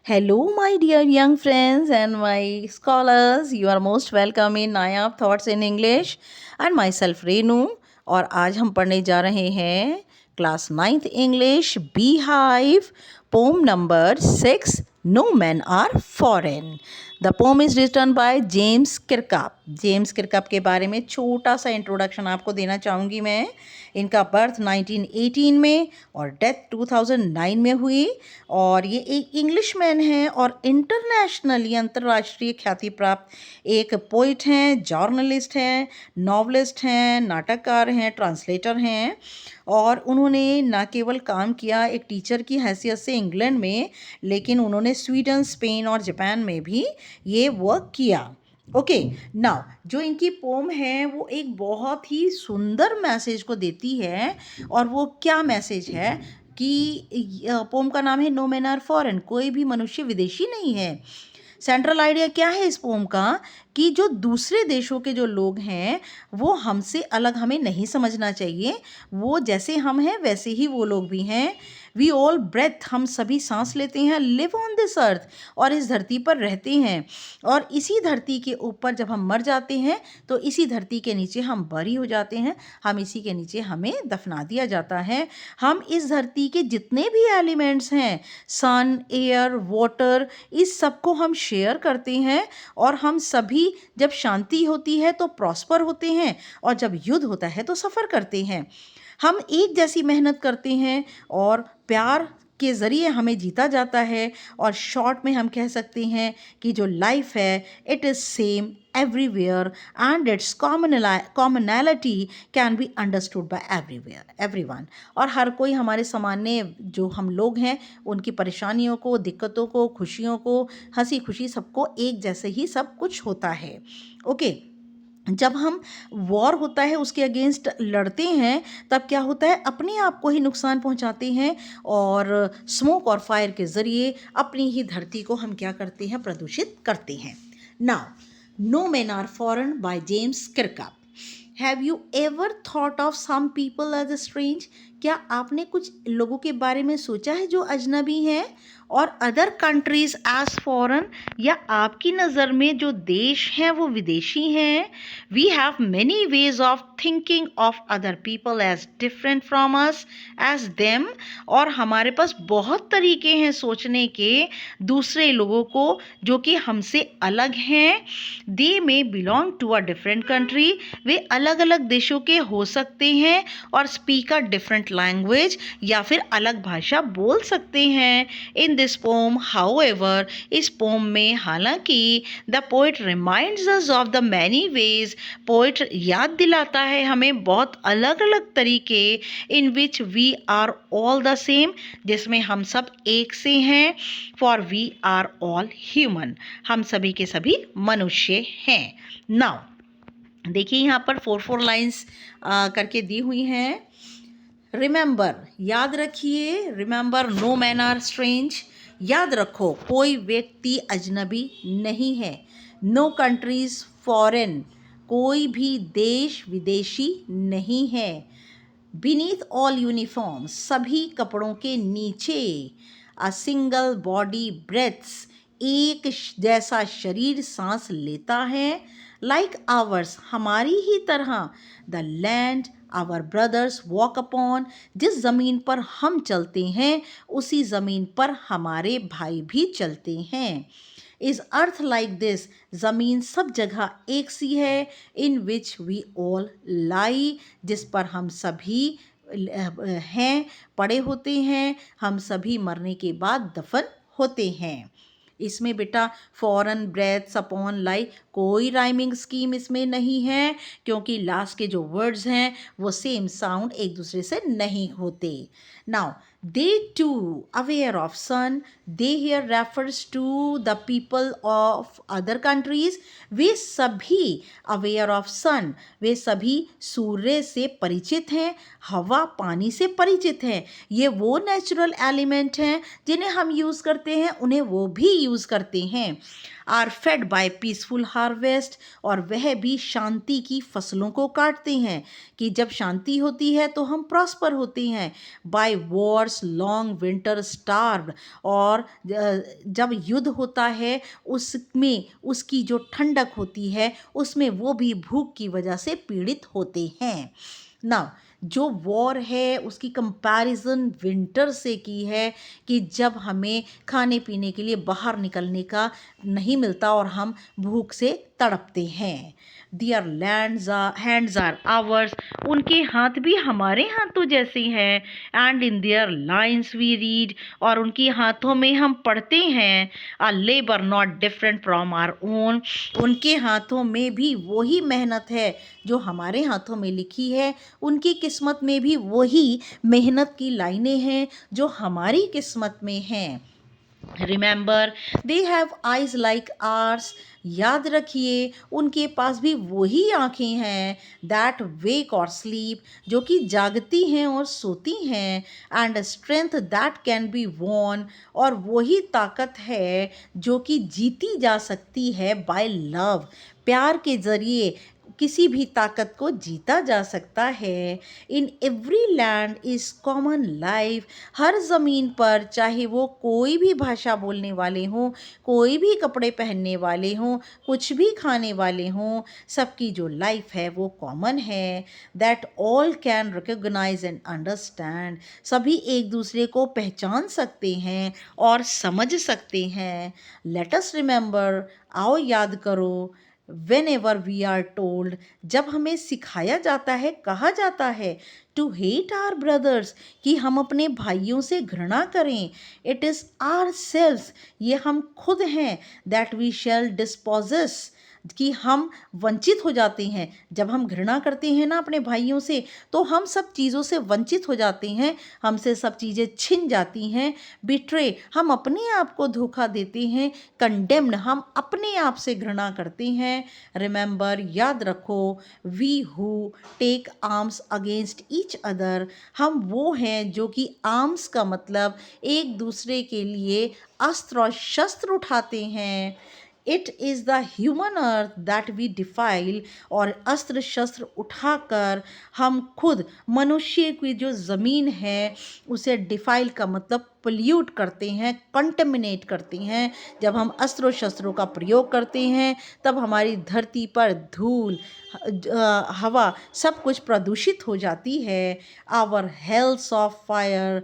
Hello, my dear young friends and my scholars. You are most welcome in Nayab Thoughts in English and myself Renu. और आज हम पढ़ने जा रहे हैं class 9th English beehive poem number 6 no man are foreign. The poem is written by James Kirkup. James Kirkup के बारे में छोटा सा इंट्रोडक्शन आपको देना चाहूँगी मैं. इनका बर्थ 1918 में और डेथ 2009 में हुई और ये एक इंग्लिशमैन हैं और इंटरनेशनली अंतर्राष्ट्रीय ख्याति प्राप्त एक पोइट हैं, जर्नलिस्ट हैं, नॉवलिस्ट हैं, नाटककार हैं, ट्रांसलेटर हैं. और उन्होंने न केवल काम किया एक टीचर की हैसियत से इंग्लैंड में, लेकिन उन्होंने स्वीडन, स्पेन और जापान में भी ये वर्क किया. ओके नाउ जो इनकी पोम है वो एक बहुत ही सुंदर मैसेज को देती है. और वो क्या मैसेज है कि पोम का नाम है नो मैन आर फॉरेन, कोई भी मनुष्य विदेशी नहीं है. सेंट्रल आइडिया क्या है इस पोम का कि जो दूसरे देशों के जो लोग हैं वो हमसे अलग हमें नहीं समझना चाहिए. वो जैसे हम हैं वैसे ही वो लोग भी हैं. वी ऑल ब्रेथ, हम सभी सांस लेते हैं, लिव ऑन दिस अर्थ, और इस धरती पर रहते हैं. और इसी धरती के ऊपर जब हम मर जाते हैं तो इसी धरती के नीचे हम बरी हो जाते हैं. हम इसी के नीचे हमें दफना दिया जाता है. हम इस धरती के जितने भी एलिमेंट्स हैं, सन, एयर, वाटर, इस सब को हम शेयर करते हैं. और हम सभी जब शांति होती है तो प्रॉस्पर होते हैं और जब युद्ध होता है तो सफ़र करते हैं. हम एक जैसी मेहनत करते हैं और प्यार के ज़रिए हमें जीता जाता है. और शॉर्ट में हम कह सकते हैं कि जो लाइफ है it is same everywhere and it's commonality can be understood by everyone. और हर कोई हमारे सामान्य जो हम लोग हैं उनकी परेशानियों को, दिक्कतों को, खुशियों को, हंसी खुशी सबको एक जैसे ही सब कुछ होता है. ओके जब हम वॉर होता है उसके अगेंस्ट लड़ते हैं तब क्या होता है, अपने आप को ही नुकसान पहुंचाते हैं और स्मोक और फायर के ज़रिए अपनी ही धरती को हम क्या करते हैं, प्रदूषित करते हैं. Now no man are foreign by James Kirkup. Have you ever thought of some people as strange. क्या आपने कुछ लोगों के बारे में सोचा है जो अजनबी हैं और अदर कंट्रीज एज फॉरेन, या आपकी नज़र में जो देश हैं वो विदेशी हैं. We have many ways of thinking of other people as different from us as them. और हमारे पास बहुत तरीके हैं सोचने के दूसरे लोगों को जो कि हमसे अलग हैं. They may belong to a different country, वे अलग अलग देशों के हो सकते हैं और स्पीक अ डिफरेंट लैंग्वेज, या फिर अलग भाषा बोल सकते हैं. इन दिस पोम हाउएवर, इस पोम में हालांकि the poet reminds us of the many ways, poet याद दिलाता है हमें बहुत अलग अलग तरीके in which we are all the same, जिसमें हम सब एक से हैं. For we are all human, हम सभी के सभी मनुष्य हैं. नाउ देखिए यहाँ पर 4 लाइन्स करके दी हुई हैं. रिमेंबर, याद रखिए. Remember no man are strange, याद रखो कोई व्यक्ति अजनबी नहीं है. नो कंट्रीज फॉरेन, कोई भी देश विदेशी नहीं है. बीनीथ ऑल यूनिफॉर्म, सभी कपड़ों के नीचे. अ सिंगल बॉडी ब्रेथ्स, एक जैसा शरीर सांस लेता है. लाइक आवर्स, हमारी ही तरह. The land our brothers walk upon, जिस ज़मीन पर हम चलते हैं उसी ज़मीन पर हमारे भाई भी चलते हैं. इज़ अर्थ लाइक दिस, ज़मीन सब जगह एक सी है. इन विच वी ऑल लाई, जिस पर हम सभी हैं, पड़े होते हैं. हम सभी मरने के बाद दफन होते हैं. इसमें बेटा फॉरेन, ब्रेथ्स, अपॉन, लाई, कोई राइमिंग स्कीम इसमें नहीं है, क्योंकि लास्ट के जो वर्ड्स हैं वो सेम साउंड एक दूसरे से नहीं होते. Now they too aware of sun, they here refers to the people of other countries. वे सभी अवेयर ऑफ सन, वे सभी सूर्य से परिचित हैं, हवा पानी से परिचित हैं. ये वो नेचुरल एलिमेंट हैं जिन्हें हम यूज़ करते हैं, उन्हें वो भी यूज़ करते हैं. Are fed by peaceful harvest, और वह भी शांति की फसलों को काटते हैं. कि जब शांति होती है तो हम प्रॉस्पर होते हैं. By wars wars, long winter starved, और जब युद्ध होता है उसमें उसकी जो ठंडक होती है उसमें वो भी भूख की वजह से पीड़ित होते हैं। ना जो वॉर है उसकी कंपैरिजन विंटर से की है कि जब हमें खाने पीने के लिए बाहर निकलने का नहीं मिलता और हम भूख से तड़पते हैं। दियर हैंड्स आर आवर्स, उनके हाथ भी हमारे हाथों जैसे हैं। And in their lines we read, और उनके हाथों में हम पढ़ते हैं a labour not different from our own, उनके हाथों में भी वही मेहनत है जो हमारे हाथों में लिखी है, उनकी किस्मत में भी वही मेहनत की लाइनें हैं जो हमारी किस्मत में हैं। Remember they have eyes like ours, याद रखिए उनके पास भी वही आँखें हैं। दैट वेक और स्लीप, जो कि जागती हैं और सोती हैं। And strength that can be won, और वही ताकत है जो कि जीती जा सकती है बाय लव, प्यार के ज़रिए किसी भी ताकत को जीता जा सकता है। In every land is common life, हर ज़मीन पर चाहे वो कोई भी भाषा बोलने वाले हों, कोई भी कपड़े पहनने वाले हों, कुछ भी खाने वाले हों, सबकी जो लाइफ है वो कॉमन है। That all can recognise and understand, सभी एक दूसरे को पहचान सकते हैं और समझ सकते हैं। लेट अस रिमेंबर, आओ याद करो। Whenever we are told, जब हमें सिखाया जाता है, कहा जाता है टू हेट आर ब्रदर्स, कि हम अपने भाइयों से घृणा करें। इट इज़ आर सेल्फ, ये हम खुद हैं। दैट वी शैल डिस्पोजेस, कि हम वंचित हो जाते हैं। जब हम घृणा करते हैं ना अपने भाइयों से, तो हम सब चीज़ों से वंचित हो जाते हैं, हमसे सब चीज़ें छिन जाती हैं। बिट्रे, हम अपने आप को धोखा देते हैं। कंडेम्ड, हम अपने आप से घृणा करते हैं। रिमेंबर, याद रखो, we who take arms against each other, हम वो हैं जो कि आर्म्स का मतलब एक दूसरे के लिए अस्त्र और शस्त्र उठाते हैं। It is the human earth that we defile, और अस्त्र शस्त्र उठाकर हम खुद मनुष्य की जो ज़मीन है उसे डिफाइल का मतलब पोल्यूट करते हैं, कंटेमिनेट करते हैं। जब हम अस्त्रों शस्त्रों का प्रयोग करते हैं तब हमारी धरती पर धूल, हवा, सब कुछ प्रदूषित हो जाती है। आवर हेल्स ऑफ फायर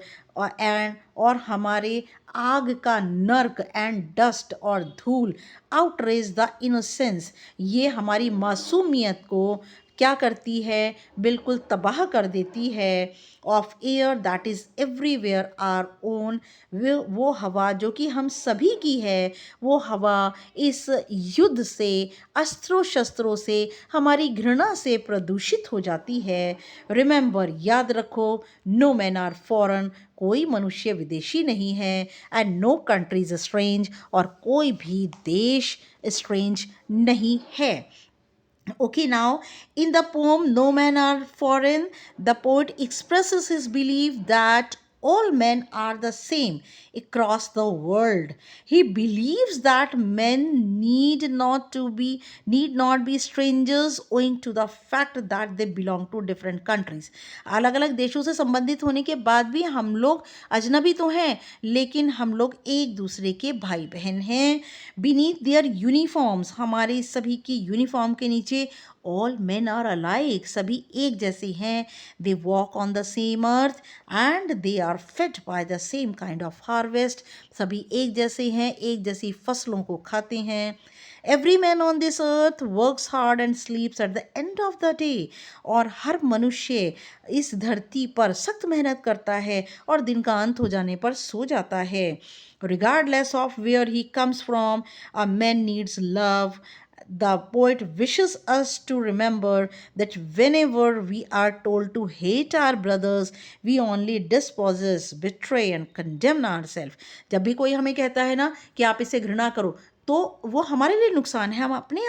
एंड, और हमारे आग का नर्क एंड डस्ट और धूल, आउटरेज द इनोसेंस, ये हमारी मासूमियत को क्या करती है, बिल्कुल तबाह कर देती है। Of air that is everywhere our own, वो हवा जो कि हम सभी की है, वो हवा इस युद्ध से, अस्त्रों शस्त्रों से, हमारी घृणा से प्रदूषित हो जाती है। रिमेंबर, याद रखो, नो मैन आर फॉरेन, कोई मनुष्य विदेशी नहीं है। एंड नो कंट्रीज स्ट्रेंज, और कोई भी देश स्ट्रेंज नहीं है। Okay, now in the poem No Men Are Foreign, the poet expresses his belief that all men are the same across the world. He believes that men need not be strangers owing to the fact that they belong to different countries. अलग अलग देशों से संबंधित होने के बाद भी हम लोग अजनबी तो हैं, लेकिन हम लोग एक दूसरे के भाई बहन हैं। बीनीथ देयर यूनिफॉर्म्स, हमारे सभी की यूनिफॉर्म के नीचे ऑल मेन आर अलाइक, सभी एक जैसे हैं। They walk on the same earth and they are fed by the same kind of harvest, सभी एक जैसे हैं, एक जैसी फसलों को खाते हैं। Every man on this earth works hard and स्लीप्स at the end of the day, और हर मनुष्य इस धरती पर सख्त मेहनत करता है और दिन का अंत हो जाने पर सो जाता है। Regardless of where he comes from, a man needs love. The poet wishes us to remember that whenever we are told to hate our brothers, we only dispossess, betray and condemn ourselves. जब भी कोई हमें कहता है ना कि आप इसे घृणा करो, तो वो हमारे लिए नुकसान है। हम अपने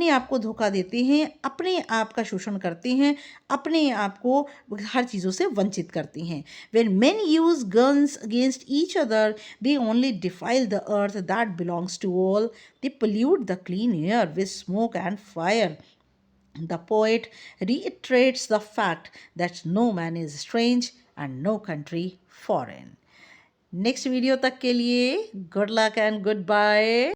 आप को धोखा देते हैं, अपने आप का शोषण करते हैं, अपने आप को हर चीज़ों से वंचित करते हैं। When men use guns against each other, they only defile the earth that belongs to all. They pollute the clean air with smoke and fire. The poet reiterates the fact that no man is strange and no country foreign. Next video तक के लिए good luck and good bye.